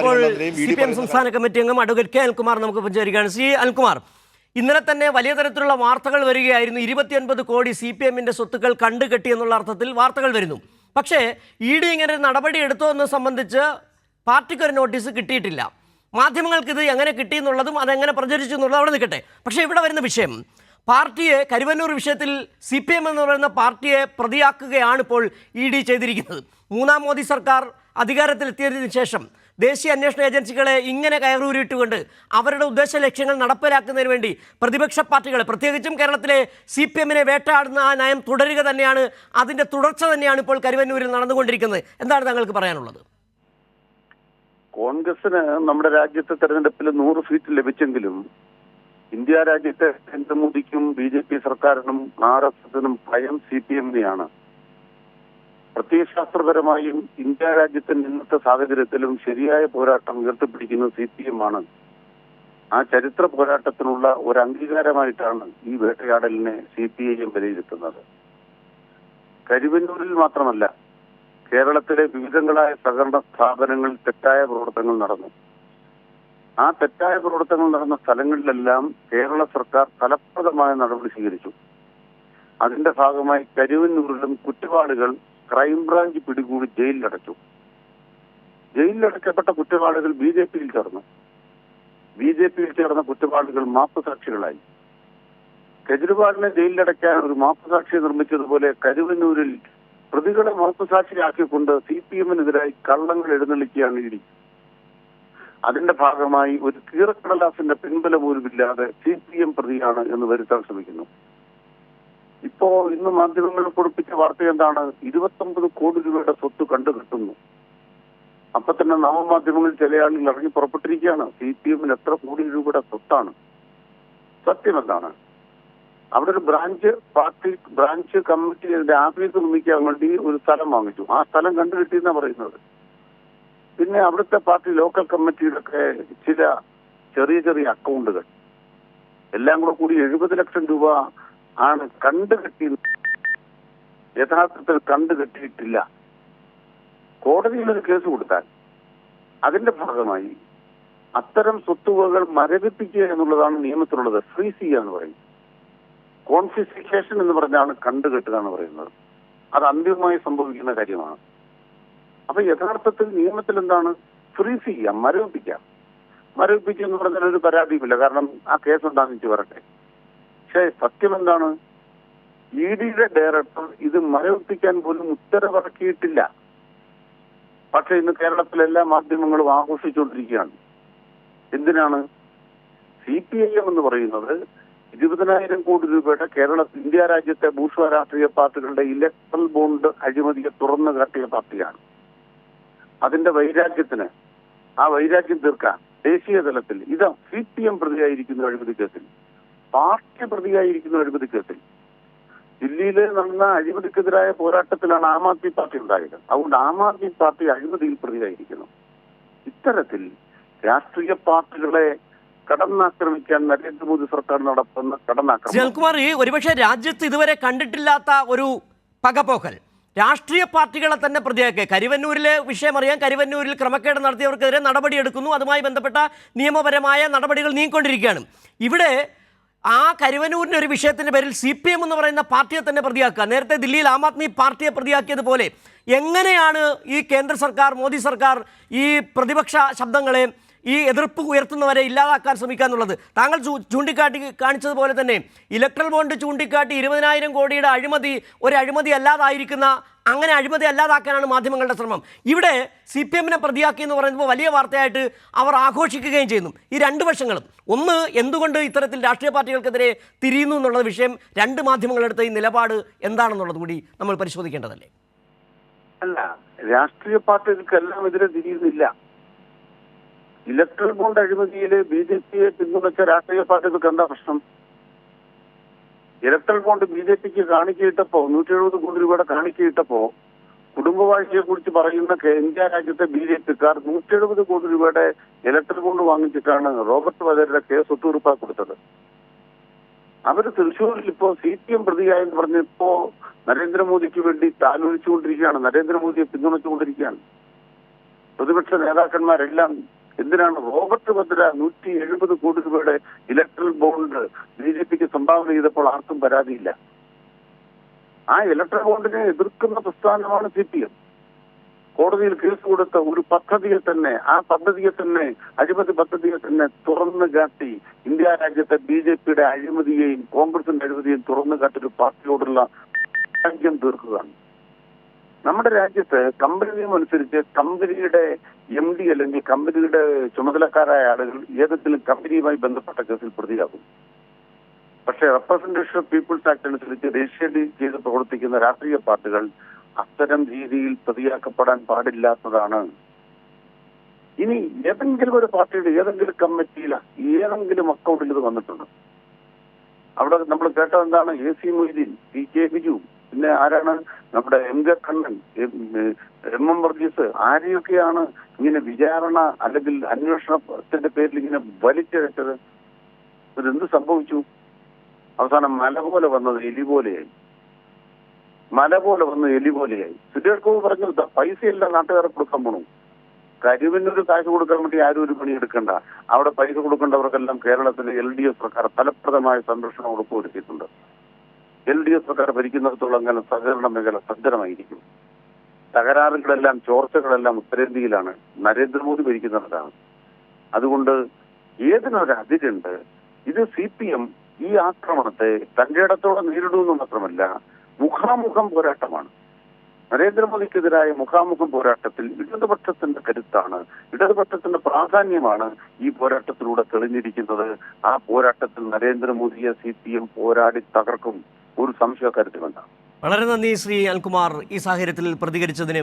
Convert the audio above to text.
ഇപ്പോൾ CPM സംസ്ഥാന committee അംഗം അഡ്വക്കേറ്റ് കെ അനിൽകുമാർ നമുക്ക് പങ്കുവയ്ക്കുകയാണ്. ശ്രീ അനിൽകുമാർ, ഇന്നലെ തന്നെ വലിയ തരത്തിലുള്ള വാർത്തകൾ വരികയായിരുന്നു. 29 കോടി CPM-ന്റെ സ്വത്തുക്കൾ കണ്ടുകെട്ടി എന്നുള്ള അർത്ഥത്തിൽ വാർത്തകൾ വരുന്നു. പക്ഷേ ED ഇങ്ങനെ നടപടി എടുത്തോ എന്ന് സംബന്ധിച്ച് പാർട്ടിക്കൊരു നോട്ടീസ് കിട്ടിയിട്ടില്ല. മാധ്യമങ്ങൾക്ക് ഇത് എങ്ങനെ കിട്ടിയെന്നുള്ളതും അതെങ്ങനെ പ്രചരിച്ചു എന്നുള്ളതും അവിടെ നിൽക്കട്ടെ. പക്ഷേ ഇവിടെ വരുന്ന വിഷയം, പാർട്ടിയെ കരുവന്നൂർ വിഷയത്തിൽ CPM എന്ന് പറയുന്ന പാർട്ടിയെ പ്രതിയാക്കുകയാണ് ഇപ്പോൾ ED ചെയ്തിരിക്കുന്നത്. മൂന്നാം മോദി സർക്കാർ അധികാരത്തിലെത്തിയതിനു ശേഷം ദേശീയ അന്വേഷണ ഏജൻസികളെ ഇങ്ങനെ കയറൂരിട്ടുകൊണ്ട് അവരുടെ ഉദ്ദേശ ലക്ഷ്യങ്ങൾ നടപ്പിലാക്കുന്നതിന് വേണ്ടി പ്രതിപക്ഷ പാർട്ടികളെ, പ്രത്യേകിച്ചും കേരളത്തിലെ CPM-നെ വേട്ടയാടുന്ന ആ നയം തുടരുക തന്നെയാണ്, അതിൻ്റെ തുടർച്ച തന്നെയാണ് ഇപ്പോൾ കരുവന്നൂരിൽ നടന്നുകൊണ്ടിരിക്കുന്നത്. എന്താണ് താങ്കൾക്ക് പറയാനുള്ളത്? കോൺഗ്രസിന് നമ്മുടെ രാജ്യത്തെ തെരഞ്ഞെടുപ്പിൽ 100 സീറ്റ് ലഭിച്ചെങ്കിലും ഇന്ത്യ രാജ്യത്തെ നരേന്ദ്രമോദിക്കും BJP സർക്കാരിനും RSSനും ഭയം CPM-നെയാണ്. പ്രത്യയശാസ്ത്രപരമായും ഇന്ത്യ രാജ്യത്തിന്റെ ഇന്നത്തെ സാഹചര്യത്തിലും ശരിയായ പോരാട്ടം ഉയർത്തിപ്പിടിക്കുന്നത് CPM-ആണ്. ആ ചരിത്ര പോരാട്ടത്തിനുള്ള ഒരു അംഗീകാരമായിട്ടാണ് ഈ വേട്ടയാടലിനെ CPIM വിലയിരുത്തുന്നത്. കരുവന്നൂരിൽ മാത്രമല്ല, കേരളത്തിലെ വിവിധങ്ങളായ സഹകരണ സ്ഥാപനങ്ങളിൽ തെറ്റായ പ്രവർത്തനങ്ങൾ നടന്നു. ആ തെറ്റായ പ്രവർത്തനങ്ങൾ നടന്ന സ്ഥലങ്ങളിലെല്ലാം കേരള സർക്കാർ ഫലപ്രദമായ നടപടി സ്വീകരിച്ചു. അതിന്റെ ഭാഗമായി കരുവന്നൂരിലും കുറ്റവാളികൾ ക്രൈംബ്രാഞ്ച് പിടികൂടി ജയിലിലടച്ചു. ജയിലിലടക്കപ്പെട്ട കുറ്റവാളികൾ BJP-യിൽ ചേർന്നു. BJP-യിൽ ചേർന്ന കുറ്റവാളികൾ മാപ്പുസാക്ഷികളായി. കെജ്രിവാളിനെ ജയിലിലടയ്ക്കാൻ ഒരു മാപ്പുസാക്ഷിയെ നിർമ്മിച്ചതുപോലെ കരുവന്നൂരിൽ പ്രതികളെ മാപ്പുസാക്ഷിയാക്കിക്കൊണ്ട് CPM-നെതിരായി കള്ളങ്ങൾ എഴുന്നള്ളിക്കുകയാണ് ED. അതിന്റെ ഭാഗമായി ഒരു കീറക്കടലാസിന്റെ പിൻബലം പോലുമില്ലാതെ CPM പ്രതിയാണ് എന്ന് വരുത്താൻ ശ്രമിക്കുന്നു. ഇപ്പോ ഇന്ന് മാധ്യമങ്ങളിൽ പൊടിപ്പിച്ച വാർത്ത എന്താണ്? 29 കോടി രൂപയുടെ സ്വത്ത് കണ്ടുകിട്ടുന്നു. അപ്പൊ തന്നെ നവമാധ്യമങ്ങളിൽ ചില ആളുകൾ ഇറങ്ങി പുറപ്പെട്ടിരിക്കുകയാണ്. CPM-ന് എത്ര കോടി രൂപയുടെ സ്വത്താണ്? സത്യം എന്താണ്? അവിടെ ഒരു ബ്രാഞ്ച് കമ്മിറ്റിയുടെ ആഫീസ് നിർമ്മിക്കാൻ വേണ്ടി ഒരു സ്ഥലം വാങ്ങിച്ചു. ആ സ്ഥലം കണ്ടുകിട്ടിയെന്നാണ് പറയുന്നത്. പിന്നെ അവിടുത്തെ പാർട്ടി ലോക്കൽ കമ്മിറ്റിയുടെ ഒക്കെ ചില ചെറിയ അക്കൗണ്ടുകൾ എല്ലാം കൂടി 70 ലക്ഷം രൂപ ആണ് കണ്ടുകെട്ടിയത്. യഥാർത്ഥത്തിൽ കണ്ടുകെട്ടിയിട്ടില്ല. കോടതിയിൽ ഒരു കേസ് കൊടുത്താൽ അതിന്റെ ഭാഗമായി അത്തരം സ്വത്തുവകകൾ മരവിപ്പിക്കുക എന്നുള്ളതാണ് നിയമത്തിലുള്ളത്. ഫ്രീസ് ചെയ്യുക എന്ന് പറയും. കോൺഫിസ്കേഷൻ എന്ന് പറഞ്ഞാണ് കണ്ടുകെട്ടുക എന്ന് പറയുന്നത്. അത് അന്തിമമായി സംഭവിക്കുന്ന കാര്യമാണ്. അപ്പൊ യഥാർത്ഥത്തിൽ നിയമത്തിൽ എന്താണ്? ഫ്രീസ് ചെയ്യാം, മരവിപ്പിക്കാം. മരവിപ്പിക്കുക എന്ന് പറഞ്ഞാൽ ഒരു പരാതിയുമില്ല, കാരണം ആ കേസ് ഉണ്ടാകുന്നു വരട്ടെ. പക്ഷേ സത്യം എന്താണ്? ED-യുടെ ഡയറക്ടർ ഇത് മരവിപ്പിക്കാൻ പോലും ഉത്തരവിറക്കിയിട്ടില്ല. പക്ഷെ ഇന്ന് കേരളത്തിലെ എല്ലാ മാധ്യമങ്ങളും ആഘോഷിച്ചുകൊണ്ടിരിക്കുകയാണ്. എന്തിനാണ്? CPIM എന്ന് പറയുന്നത് 20,000 കോടി രൂപയുടെ ഇന്ത്യ രാജ്യത്തെ ബൂർഷ്വാ രാഷ്ട്രീയ പാർട്ടികളുടെ ഇലക്ട്രൽ ബോണ്ട് അഴിമതിയെ തുറന്നു കാട്ടിയ പാർട്ടിയാണ്. അതിന്റെ ആ വൈരാഗ്യം തീർക്കാൻ ദേശീയ തലത്തിൽ ഇതാ CPM പ്രതിയായിരിക്കുന്ന അഴിമതി കേസിൽ, പാർട്ടി പ്രതിയായിരിക്കുന്ന അഴിമതി കേസിൽ, ദില്ലിയിൽ നടന്ന അഴിമതിക്കെതിരായ പോരാട്ടത്തിലാണ് ആം ആദ്മി പാർട്ടി ഉണ്ടായത്. അതുകൊണ്ട് ആം ആദ്മി പാർട്ടി അഴിമതിയിൽ പ്രതിയായിരിക്കുന്നു. ഇത്തരത്തിൽ രാഷ്ട്രീയ പാർട്ടികളെ കടന്നാക്രമിക്കാൻ നരേന്ദ്രമോദി സർക്കാർ നടത്തുന്ന കടന്നാക്രമണം ഒരുപക്ഷെ രാജ്യത്ത് ഇതുവരെ കണ്ടിട്ടില്ലാത്ത ഒരു പകപോക്കൽ. രാഷ്ട്രീയ പാർട്ടികളെ തന്നെ പ്രതിയാക്കുക. കരുവന്നൂരിലെ വിഷയം അറിയാം. കരുവന്നൂരിൽ ക്രമക്കേട് നടത്തിയവർക്കെതിരെ നടപടിയെടുക്കുന്നു. അതുമായി ബന്ധപ്പെട്ട നിയമപരമായ നടപടികൾ നീങ്ങിക്കൊണ്ടിരിക്കുകയാണ്. ഇവിടെ ആ കരുവന്നൂരിൻ്റെ ഒരു വിഷയത്തിൻ്റെ പേരിൽ CPM എന്ന് പറയുന്ന പാർട്ടിയെ തന്നെ പ്രതിയാക്കുക. നേരത്തെ ദില്ലിയിൽ ആം ആദ്മി പാർട്ടിയെ പ്രതിയാക്കിയതുപോലെ എങ്ങനെയാണ് ഈ കേന്ദ്ര സർക്കാർ, മോദി സർക്കാർ ഈ പ്രതിപക്ഷ ശബ്ദങ്ങളെ, ഈ എതിർപ്പ് ഉയർത്തുന്നവരെ ഇല്ലാതാക്കാൻ ശ്രമിക്കുക എന്നുള്ളത്? താങ്കൾ കാണിച്ചതുപോലെ തന്നെ ഇലക്ട്രൽ ബോണ്ട് ചൂണ്ടിക്കാട്ടി 20,000 കോടിയുടെ അഴിമതി ഒരു അഴിമതി അല്ലാതായിരിക്കുന്ന, അങ്ങനെ അഴിമതി അല്ലാതാക്കാനാണ് മാധ്യമങ്ങളുടെ ശ്രമം. ഇവിടെ CPM-നെ പ്രതിയാക്കി എന്ന് പറയുമ്പോൾ വലിയ വാർത്തയായിട്ട് അവർ ആഘോഷിക്കുകയും ചെയ്യുന്നു. ഈ രണ്ട് വശങ്ങളും, ഒന്ന് എന്തുകൊണ്ട് ഇത്തരത്തിൽ രാഷ്ട്രീയ പാർട്ടികൾക്കെതിരെ തിരിയുന്നു എന്നുള്ള വിഷയം, രണ്ട് മാധ്യമങ്ങളെടുത്ത ഈ നിലപാട് എന്താണെന്നുള്ളത് കൂടി നമ്മൾ പരിശോധിക്കേണ്ടതല്ലേ? അല്ല, രാഷ്ട്രീയ പാർട്ടികൾക്കെല്ലാം എതിരെ തിരിയുന്നില്ല. ഇലക്ട്രൽ ബോണ്ട് അഴിമതിയിൽ BJP-യെ പിന്തുണച്ച രാഷ്ട്രീയ പാർട്ടികൾക്ക് എന്താ പ്രശ്നം? ഇലക്ട്രൽ ബോണ്ട് BJP-ക്ക് കാണിക്കയിട്ടപ്പോ 170 കോടി രൂപയുടെ കാണിക്കയിട്ടപ്പോ കുടുംബവാഴ്ചയെ കുറിച്ച് പറയുന്ന ഇന്ത്യ രാജ്യത്തെ BJP-ക്കാർ 170 കോടി രൂപയുടെ ഇലക്ട്രൽ ബോണ്ട് വാങ്ങിച്ചിട്ടാണ് റോബർട്ട് വധേരയുടെ കേസ് ഒത്തുതീർപ്പാക്കി കൊടുത്തത്. അവര് തൃശ്ശൂരിൽ ഇപ്പോ CPM പ്രതിയായെന്ന് പറഞ്ഞപ്പോ നരേന്ദ്രമോദിക്ക് വേണ്ടി താലോലിച്ചുകൊണ്ടിരിക്കുകയാണ്, നരേന്ദ്രമോദിയെ പിന്തുണച്ചുകൊണ്ടിരിക്കുകയാണ്. പ്രതിപക്ഷ നേതാക്കന്മാരെല്ലാം എന്തിനാണ് റോബർട്ട് ഭദ്ര 170 കോടി രൂപയുടെ ഇലക്ട്രൽ ബോണ്ട് BJPക്ക് സംഭാവന ചെയ്തപ്പോൾ ആർക്കും പരാതിയില്ല. ആ ഇലക്ട്രൽ ബോണ്ടിനെ എതിർക്കുന്ന പ്രസ്ഥാനമാണ് CPM. കോടതിയിൽ കേസ് കൊടുത്ത ഒരു പദ്ധതിയെ തന്നെ, ആ പദ്ധതിയെ തന്നെ, അഴിമതി പദ്ധതിയെ തന്നെ തുറന്നു കാട്ടി ഇന്ത്യ രാജ്യത്തെ BJPയുടെ അഴിമതിയെയും കോൺഗ്രസിന്റെ അഴിമതിയെയും തുറന്നു കാട്ടി ഒരു പാർട്ടിയോടുള്ള രാജ്യം തീർക്കുകയാണ്. നമ്മുടെ രാജ്യത്ത് കമ്പനി നിയമം അനുസരിച്ച് കമ്പനിയുടെ MD അല്ലെങ്കിൽ കമ്പനിയുടെ ചുമതലക്കാരായ ആളുകൾ ഏതെങ്കിലും കമ്പനിയുമായി ബന്ധപ്പെട്ട കേസിൽ പ്രതിയാകും. പക്ഷേ റെപ്രസെന്റേഷൻ ഓഫ് പീപ്പിൾസ് ആക്ട് അനുസരിച്ച് രജിസ്റ്റർ ചെയ്ത് പ്രവർത്തിക്കുന്ന രാഷ്ട്രീയ പാർട്ടികൾ അത്തരം രീതിയിൽ പ്രതിയാക്കപ്പെടാൻ പാടില്ലാത്തതാണ്. ഇനി ഏതെങ്കിലും ഒരു പാർട്ടിയുടെ ഏതെങ്കിലും കമ്മിറ്റിയിൽ ഏതെങ്കിലും അക്കൗണ്ടിൽ ഇത് വന്നിട്ടുണ്ട്. അവിടെ നമ്മൾ കേട്ടത് എന്താണ്? AC മൊയ്തീൻ, PK ബിജു, പിന്നെ ആരാണ് നമ്മുടെ MK കണ്ണൻ, MM വർഗീസ്, ആരെയൊക്കെയാണ് ഇങ്ങനെ വിചാരണ അല്ലെങ്കിൽ അന്വേഷണത്തിന്റെ പേരിൽ ഇങ്ങനെ വലിച്ചിഴച്ചത്? ഇതെന്ത് സംഭവിച്ചു? അവസാനം മല പോലെ വന്നത് എലി പോലെയായി. സുരേഷ് ഗോപി പറഞ്ഞു പൈസയെല്ലാം നാട്ടുകാരെ കൊടുക്കാൻ പോണു. കരിവന്നൊരു കാശ് കൊടുക്കാൻ വേണ്ടി ആരും ഒരു പണി എടുക്കണ്ട. അവിടെ പൈസ കൊടുക്കേണ്ടവർക്കെല്ലാം കേരളത്തിലെ LDF സർക്കാർ ഫലപ്രദമായ സംരക്ഷണം ഉറപ്പുവരുത്തിയിട്ടുണ്ട്. LDF സർക്കാർ ഭരിക്കുന്നിടത്തോളം അങ്ങനെ സഹകരണ മേഖല സജ്ജനമായിരിക്കും. തകരാറുകളെല്ലാം ചോർച്ചകളെല്ലാം ഉത്തരേന്ത്യയിലാണ്, നരേന്ദ്രമോദി ഭരിക്കുന്നിടത്താണ്. അതുകൊണ്ട് ഏതിനൊരു അതിരുണ്ട്. ഇത് CPM ഈ ആക്രമണത്തെ തന്റെ ഇടത്തോടെ നേരിടുമെന്ന് മാത്രമല്ല, മുഖാമുഖം പോരാട്ടമാണ്. നരേന്ദ്രമോദിക്കെതിരായ മുഖാമുഖം പോരാട്ടത്തിൽ ഇടതുപക്ഷത്തിന്റെ കരുത്താണ്, ഇടതുപക്ഷത്തിന്റെ പ്രാധാന്യമാണ് ഈ പോരാട്ടത്തിലൂടെ തെളിഞ്ഞിരിക്കുന്നത്. ആ പോരാട്ടത്തിൽ നരേന്ദ്രമോദിയെ CPM പോരാടി തകർക്കും, ഒരു സംശയക്കാര്യത്തിൽ വേണ്ട. വളരെ നന്ദി ശ്രീ അനിൽകുമാർ ഈ സാഹചര്യത്തിൽ പ്രതികരിച്ചതിന്.